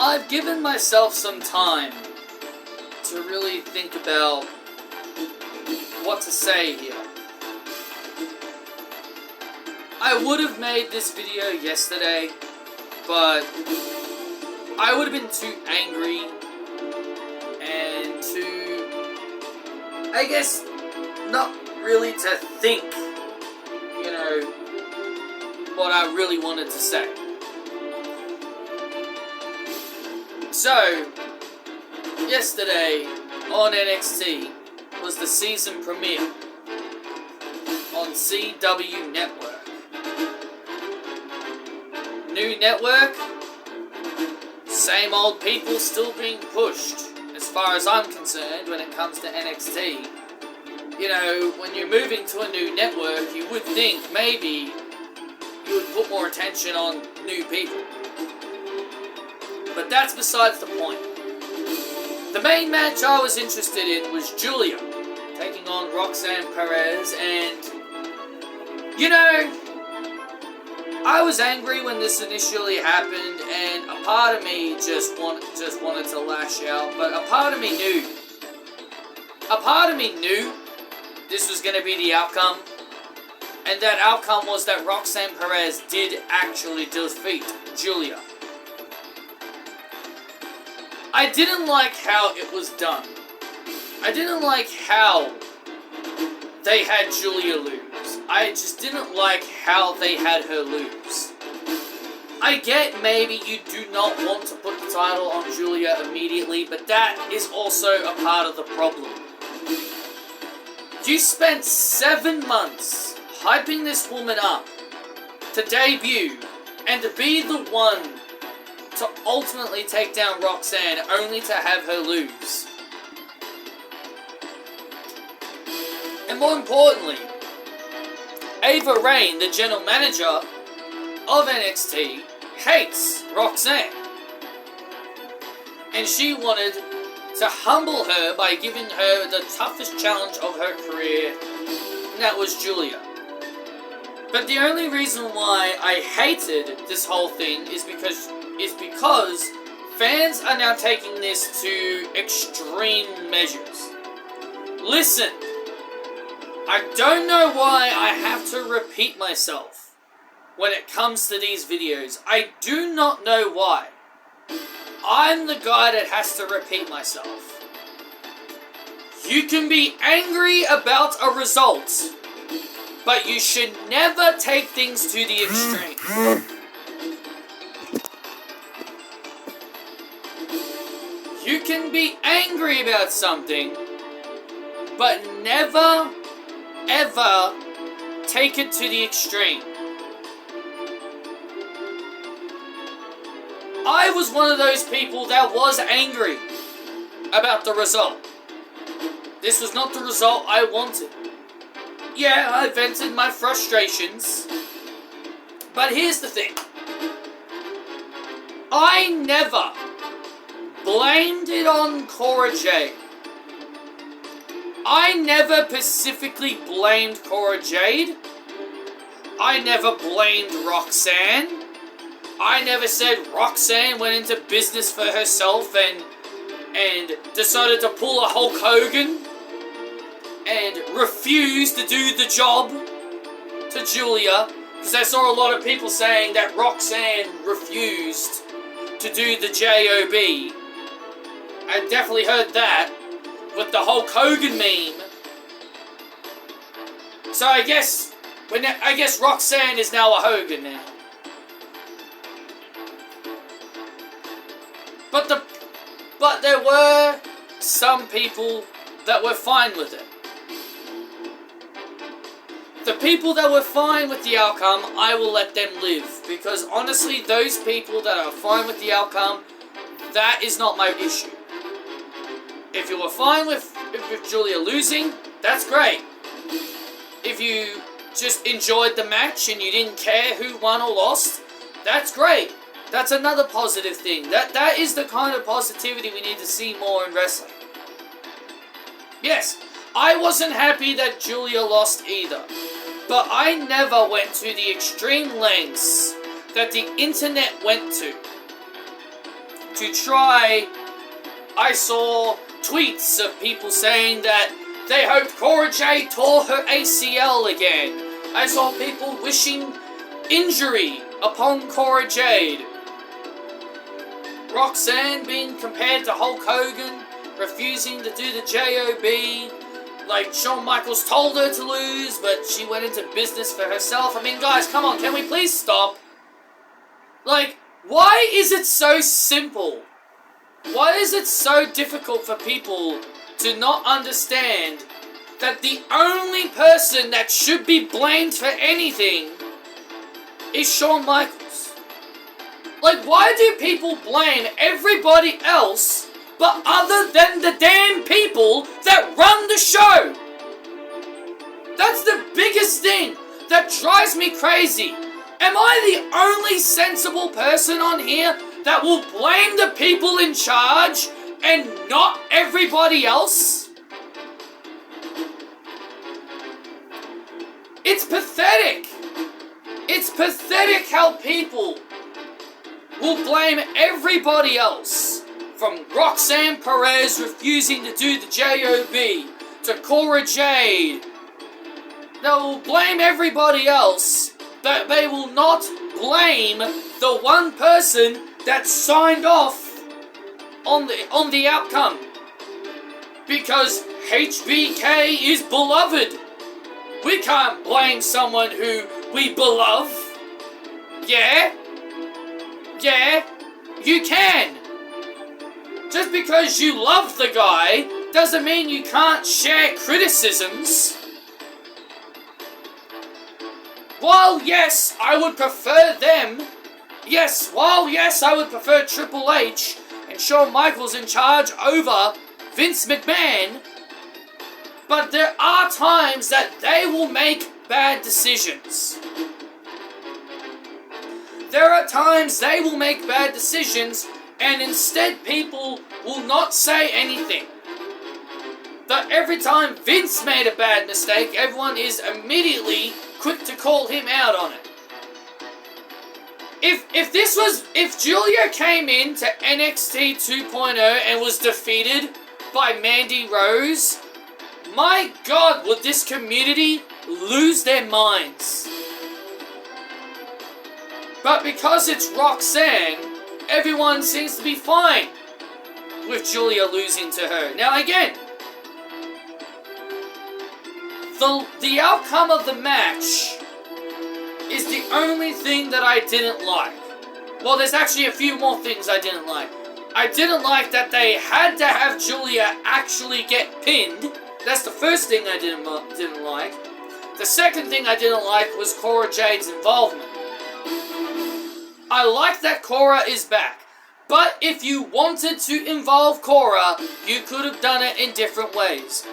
I've given myself some time to really think about what to say here. I would have made this video yesterday, but I would have been too angry and too, I guess, not really to think, you know, what I really wanted to say. So, yesterday on NXT was the season premiere on CW Network. New network, same old people still being pushed, as far as I'm concerned, when it comes to NXT. You know, when you're moving to a new network, you would think maybe you would put more attention on new people. But that's besides the point. The main match I was interested in was Giulia taking on Roxanne Perez, and you know, I was angry when this initially happened, and a part of me just wanted to lash out, but a part of me knew this was going to be the outcome, and that outcome was that Roxanne Perez did actually defeat Giulia. I didn't like how it was done. I didn't like how they had Giulia lose. I just didn't like how they had her lose. I get maybe you do not want to put the title on Giulia immediately, but that is also a part of the problem. You spent 7 months hyping this woman up to debut and to be the one to ultimately take down Roxanne, only to have her lose. And more importantly, Ava Raine, the general manager of NXT, hates Roxanne. And she wanted to humble her by giving her the toughest challenge of her career, and that was Giulia. But the only reason why I hated this whole thing is because fans are now taking this to extreme measures. Listen, I don't know why I have to repeat myself when it comes to these videos. I do not know why. I'm the guy that has to repeat myself. You can be angry about a result, but you should never take things to the extreme. You can be angry about something, but never, ever take it to the extreme. I was one of those people that was angry about the result. This was not the result I wanted. Yeah, I vented my frustrations, but here's the thing. I never blamed it on Cora Jade. I never specifically blamed Cora Jade. I never blamed Roxanne. I never said Roxanne went into business for herself and decided to pull a Hulk Hogan and refused to do the job to Giulia, because I saw a lot of people saying that Roxanne refused to do the JOB. I definitely heard that with the Hulk Hogan meme. So I guess Roxanne is now a Hogan now. But there were some people that were fine with it. The people that were fine with the outcome, I will let them live. Because honestly, those people that are fine with the outcome, that is not my issue. If you were fine with Giulia losing, that's great. If you just enjoyed the match and you didn't care who won or lost, that's great. That's another positive thing. That is the kind of positivity we need to see more in wrestling. Yes, I wasn't happy that Giulia lost either. But I never went to the extreme lengths that the internet went to to try. I saw tweets of people saying that they hoped Cora Jade tore her ACL again. I saw people wishing injury upon Cora Jade. Roxanne being compared to Hulk Hogan, refusing to do the JOB. Like, Shawn Michaels told her to lose, but she went into business for herself. I mean, guys, come on, can we please stop? Like, why is it so simple? Why is it so difficult for people to not understand that the only person that should be blamed for anything is Shawn Michaels? Like, why do people blame everybody else but other than the damn people that run the show? That's the biggest thing that drives me crazy. Am I the only sensible person on here that will blame the people in charge and not everybody else? It's pathetic. It's pathetic how people will blame everybody else. From Roxanne Perez refusing to do the JOB to Cora Jade. They will blame everybody else, but they will not blame the one person that signed off on the outcome. Because HBK is beloved. We can't blame someone who we beloved. Yeah, you can. Just because you love the guy doesn't mean you can't share criticisms. While yes, I would prefer them. I would prefer Triple H and Shawn Michaels in charge over Vince McMahon. But there are times that they will make bad decisions. There are times they will make bad decisions and instead people will not say anything. But every time Vince made a bad mistake, everyone is immediately quick to call him out on it. If Giulia came into NXT 2.0 and was defeated by Mandy Rose, my God, would this community lose their minds. But because it's Roxanne, everyone seems to be fine with Giulia losing to her. Now again, the outcome of the match is the only thing that I didn't like. Well, there's actually a few more things I didn't like. I didn't like that they had to have Giulia actually get pinned. That's the first thing I didn't like. The second thing I didn't like was Cora Jade's involvement. I like that Cora is back. But if you wanted to involve Cora, you could have done it in different ways.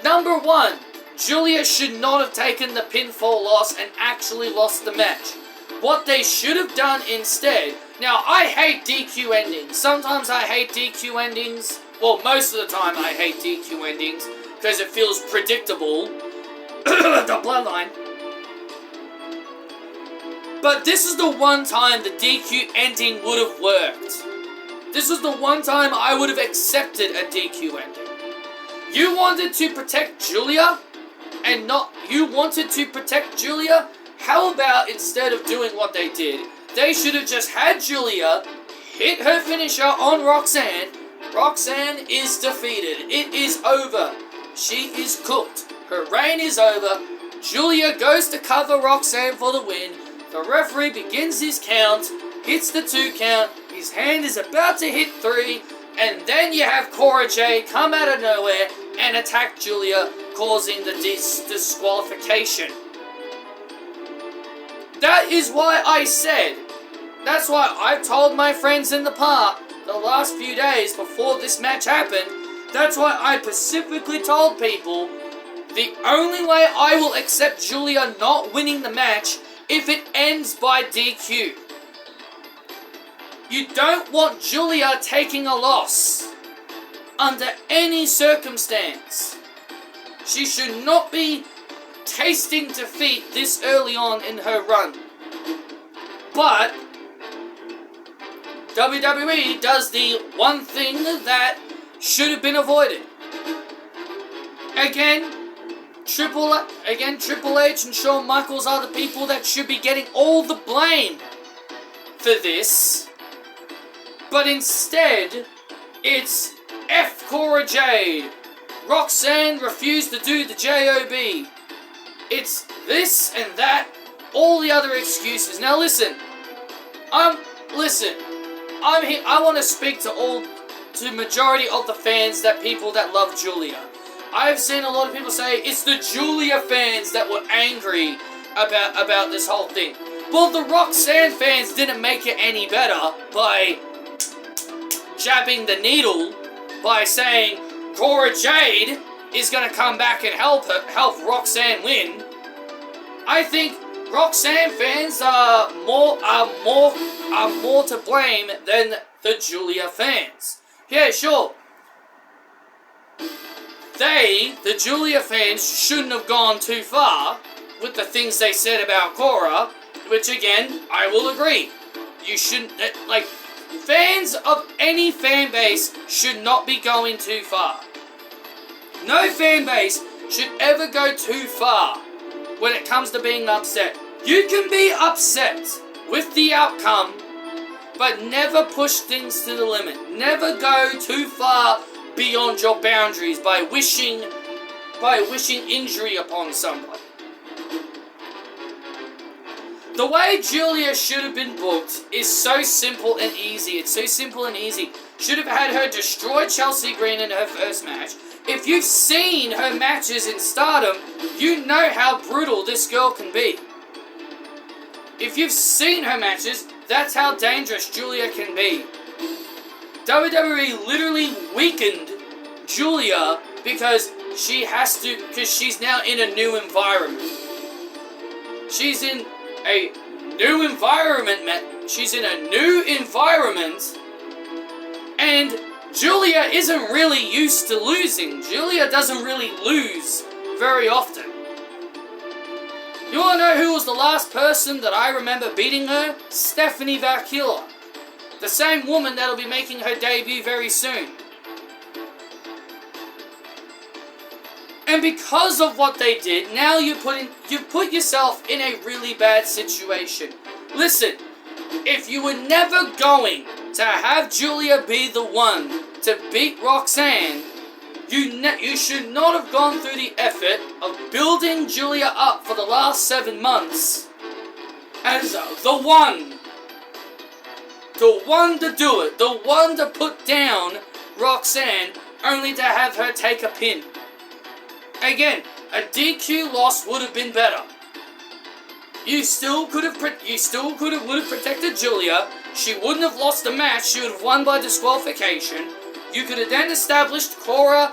Number one, Giulia should not have taken the pinfall loss and actually lost the match. What they should have done instead... Now, I hate DQ endings. Sometimes I hate DQ endings. Well, most of the time I hate DQ endings because it feels predictable. The bloodline. But this is the one time the DQ ending would have worked. This was the one time I would have accepted a DQ ending. You wanted to protect Giulia? And not you wanted to protect Giulia? How about instead of doing what they did, they should have just had Giulia hit her finisher on Roxanne. Roxanne is defeated. It is over. She is cooked. Her reign is over. Giulia goes to cover Roxanne for the win. The referee begins his count, hits the 2 count. His hand is about to hit 3. And then you have Cora Jade come out of nowhere and attack Giulia, causing the disqualification. That is why I said, that's why I've told my friends in the park the last few days before this match happened, that's why I specifically told people, the only way I will accept Giulia not winning the match if it ends by DQ. You don't want Giulia taking a loss under any circumstance. She should not be tasting defeat this early on in her run. But WWE does the one thing that should have been avoided. Again, Triple H and Shawn Michaels are the people that should be getting all the blame for this. But instead, it's F. Cora Jade. Roxanne refused to do the JOB. It's this and that, all the other excuses. Now listen, I'm here. I want to speak to majority of the fans, people that love Giulia. I've seen a lot of people say it's the Giulia fans that were angry about this whole thing. Well, the Roxanne fans didn't make it any better by jabbing the needle by saying Cora Jade is going to come back and help Roxanne win. I think Roxanne fans are more to blame than the Giulia fans. Yeah, sure. The Giulia fans, shouldn't have gone too far with the things they said about Cora, which again, I will agree. You shouldn't, fans of any fan base should not be going too far. No fan base should ever go too far when it comes to being upset. You can be upset with the outcome, but never push things to the limit. Never go too far beyond your boundaries by wishing injury upon somebody. The way Giulia should have been booked is so simple and easy. It's so simple and easy. Should have had her destroy Chelsea Green in her first match. If you've seen her matches in Stardom, you know how brutal this girl can be. If you've seen her matches, that's how dangerous Giulia can be. WWE literally weakened Giulia because she's now in a new environment. She's in a new environment, and Giulia isn't really used to losing. Giulia doesn't really lose very often. You wanna know who was the last person that I remember beating her? Stephanie Valkyria. The same woman that'll be making her debut very soon. And because of what they did, now you've put yourself in a really bad situation. Listen, if you were never going to have Giulia be the one to beat Roxanne, you should not have gone through the effort of building Giulia up for the last 7 months as the one to do it, the one to put down Roxanne, only to have her take a pin. Again, a DQ loss would have been better. You still would have protected Giulia. She wouldn't have lost the match. She would have won by disqualification. You could have then established Cora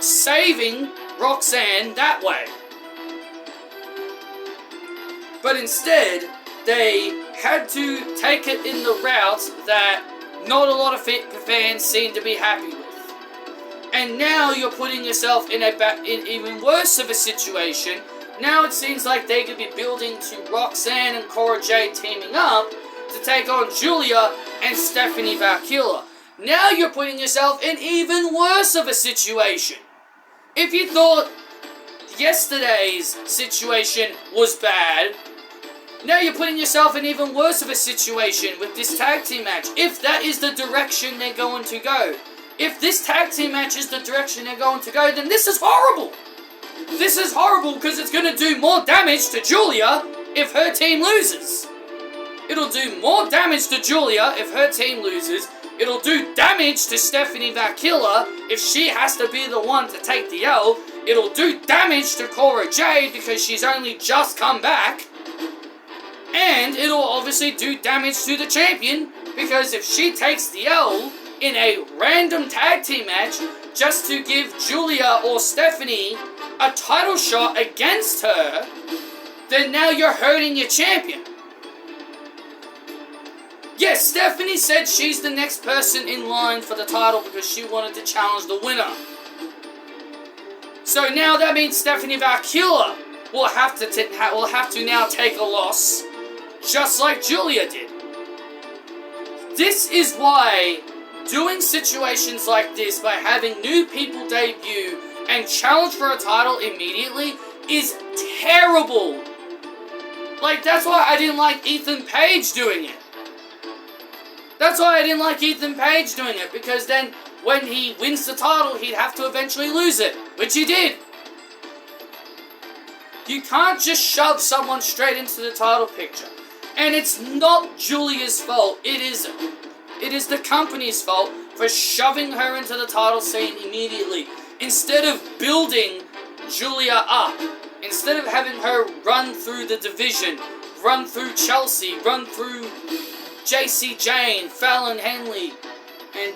saving Roxanne that way. But instead, they had to take it in the route that not a lot of fans seem to be happy with. And now you're putting yourself in even worse of a situation. Now it seems like they could be building to Roxanne and Cora Jade teaming up to take on Giulia and Stephanie Valkyria. Now you're putting yourself in even worse of a situation. If you thought yesterday's situation was bad, now you're putting yourself in even worse of a situation with this tag team match. If that is the direction they're going to go. If this tag team match is the direction they're going to go, then this is horrible. This is horrible because it's going to do more damage to Giulia if her team loses. It'll do more damage to Giulia if her team loses. It'll do damage to Stephanie Valkyria if she has to be the one to take the L. It'll do damage to Cora Jade because she's only just come back. And it'll obviously do damage to the champion because if she takes the L in a random tag team match just to give Giulia or Stephanie a title shot against her, then now you're hurting your champion. Yes, Stephanie said she's the next person in line for the title because she wanted to challenge the winner. So now that means Stephanie Valkyria will have to now take a loss, just like Giulia did. This is why doing situations like this, by having new people debut and challenge for a title immediately, is terrible. Like, that's why I didn't like Ethan Page doing it. That's why I didn't like Ethan Page doing it, because then when he wins the title, he'd have to eventually lose it, which he did. You can't just shove someone straight into the title picture. And it's not Giulia's fault. It is the company's fault for shoving her into the title scene immediately. Instead of building Giulia up, instead of having her run through the division, run through Chelsea, run through JC Jane, Fallon Henley, and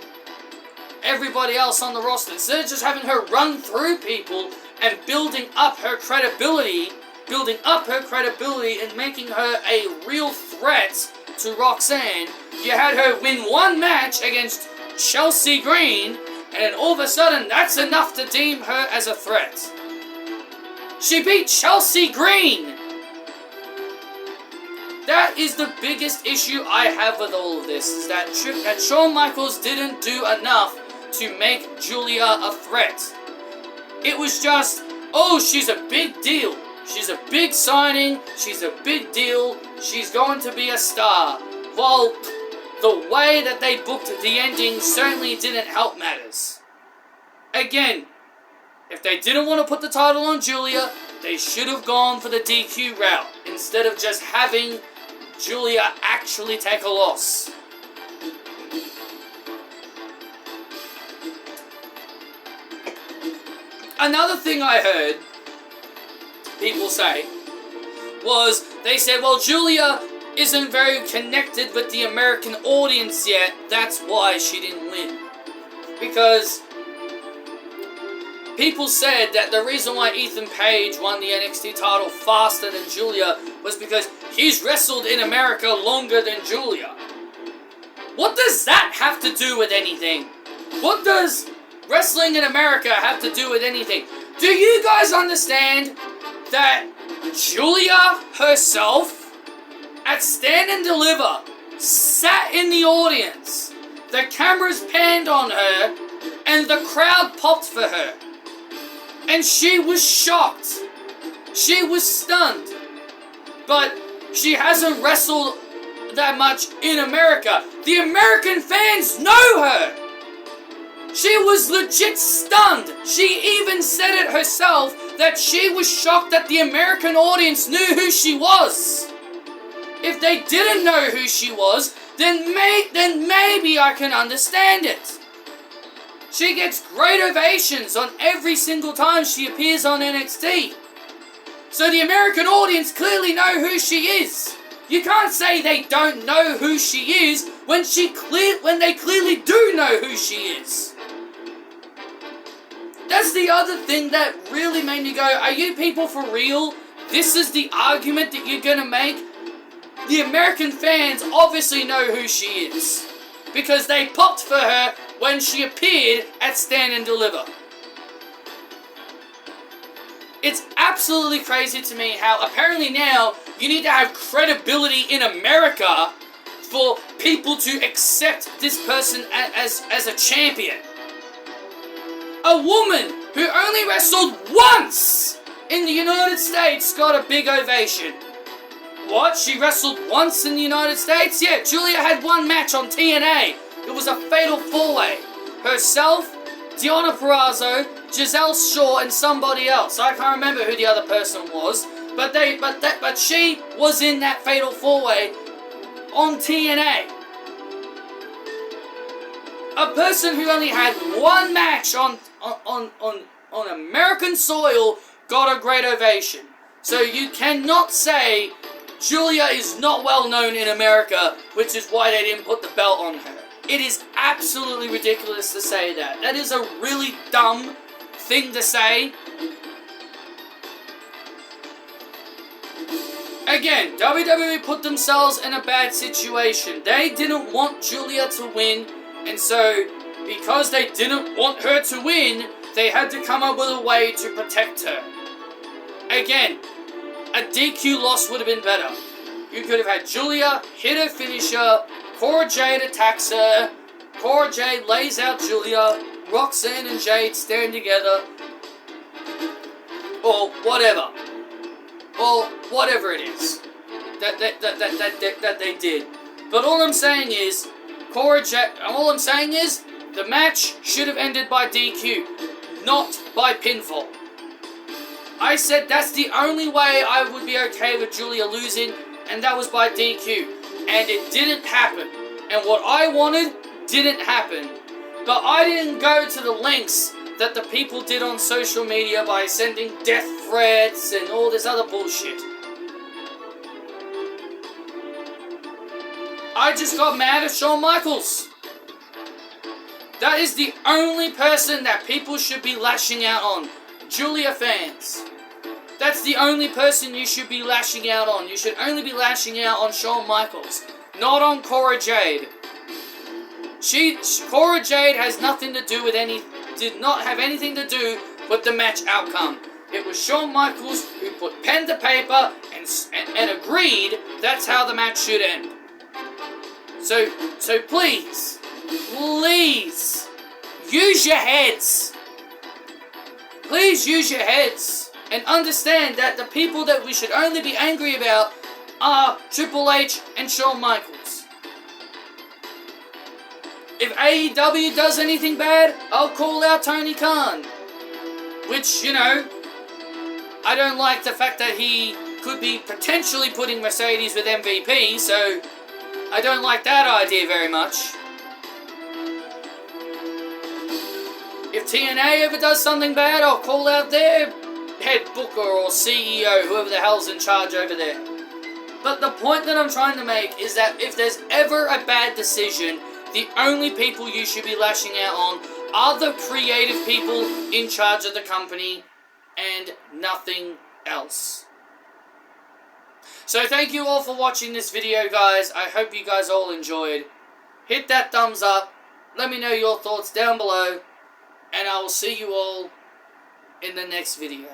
everybody else on the roster, instead of just having her run through people and building up her credibility and making her a real threat to Roxanne, you had her win one match against Chelsea Green, and then all of a sudden that's enough to deem her as a threat. She beat Chelsea Green! That is the biggest issue I have with all of this, is that Shawn Michaels didn't do enough to make Giulia a threat. It was just, oh, she's a big deal. She's a big signing. She's a big deal. She's going to be a star. Well, the way that they booked the ending certainly didn't help matters. Again, if they didn't want to put the title on Giulia, they should have gone for the DQ route, instead of just having Giulia actually take a loss. Another thing I heard people say was, they said, well, Giulia isn't very connected with the American audience yet, that's why she didn't win. Because people said that the reason why Ethan Page won the NXT title faster than Giulia was because he's wrestled in America longer than Giulia. What does that have to do with anything? What does wrestling in America have to do with anything? Do you guys understand that Giulia herself, at Stand and Deliver, sat in the audience, the cameras panned on her, and the crowd popped for her? And she was shocked. She was stunned. But she hasn't wrestled that much in America. The American fans know her. She was legit stunned. She even said it herself that she was shocked that the American audience knew who she was. If they didn't know who she was, then maybe I can understand it. She gets great ovations on every single time she appears on NXT. So the American audience clearly know who she is. You can't say they don't know who she is when they clearly do know who she is. That's the other thing that really made me go, are you people for real? This is the argument that you're gonna make? The American fans obviously know who she is, because they popped for her when she appeared at Stand and Deliver. It's absolutely crazy to me how apparently now you need to have credibility in America for people to accept this person as a champion. A woman who only wrestled once in the United States got a big ovation. What? She wrestled once in the United States? Yeah, Giulia had one match on TNA. It was a fatal four-way. Herself, Deonna Purrazzo, Giselle Shaw, and somebody else. I can't remember who the other person was. But she was in that fatal four-way on TNA. A person who only had one match on American soil got a great ovation. So you cannot say Giulia is not well known in America, which is why they didn't put the belt on her. It is absolutely ridiculous to say that. That is a really dumb thing to say. Again, WWE put themselves in a bad situation. They didn't want Giulia to win, and so because they didn't want her to win, they had to come up with a way to protect her. Again, a DQ loss would have been better. You could have had Giulia hit her finisher, Cora Jade attacks her. Cora Jade lays out Giulia. Roxanne and Jade stand together. Or whatever. Or whatever it is that they did. But all I'm saying is, the match should have ended by DQ, not by pinfall. I said that's the only way I would be okay with Giulia losing, and that was by DQ. And it didn't happen. And what I wanted didn't happen. But I didn't go to the lengths that the people did on social media by sending death threats and all this other bullshit. I just got mad at Shawn Michaels. That is the only person that people should be lashing out on. Giulia fans. That's the only person you should be lashing out on. You should only be lashing out on Shawn Michaels, not on Cora Jade. Cora Jade has nothing to do with did not have anything to do with the match outcome. It was Shawn Michaels who put pen to paper and agreed that's how the match should end. So please, use your heads. Please use your heads and understand that the people that we should only be angry about are Triple H and Shawn Michaels. If AEW does anything bad, I'll call out Tony Khan. Which, I don't like the fact that he could be potentially putting Mercedes with MVP, so I don't like that idea very much. If TNA ever does something bad, I'll call out their head booker or CEO, whoever the hell's in charge over there. But the point that I'm trying to make is that if there's ever a bad decision, the only people you should be lashing out on are the creative people in charge of the company and nothing else. So thank you all for watching this video, guys. I hope you guys all enjoyed. Hit that thumbs up. Let me know your thoughts down below. And I will see you all in the next video.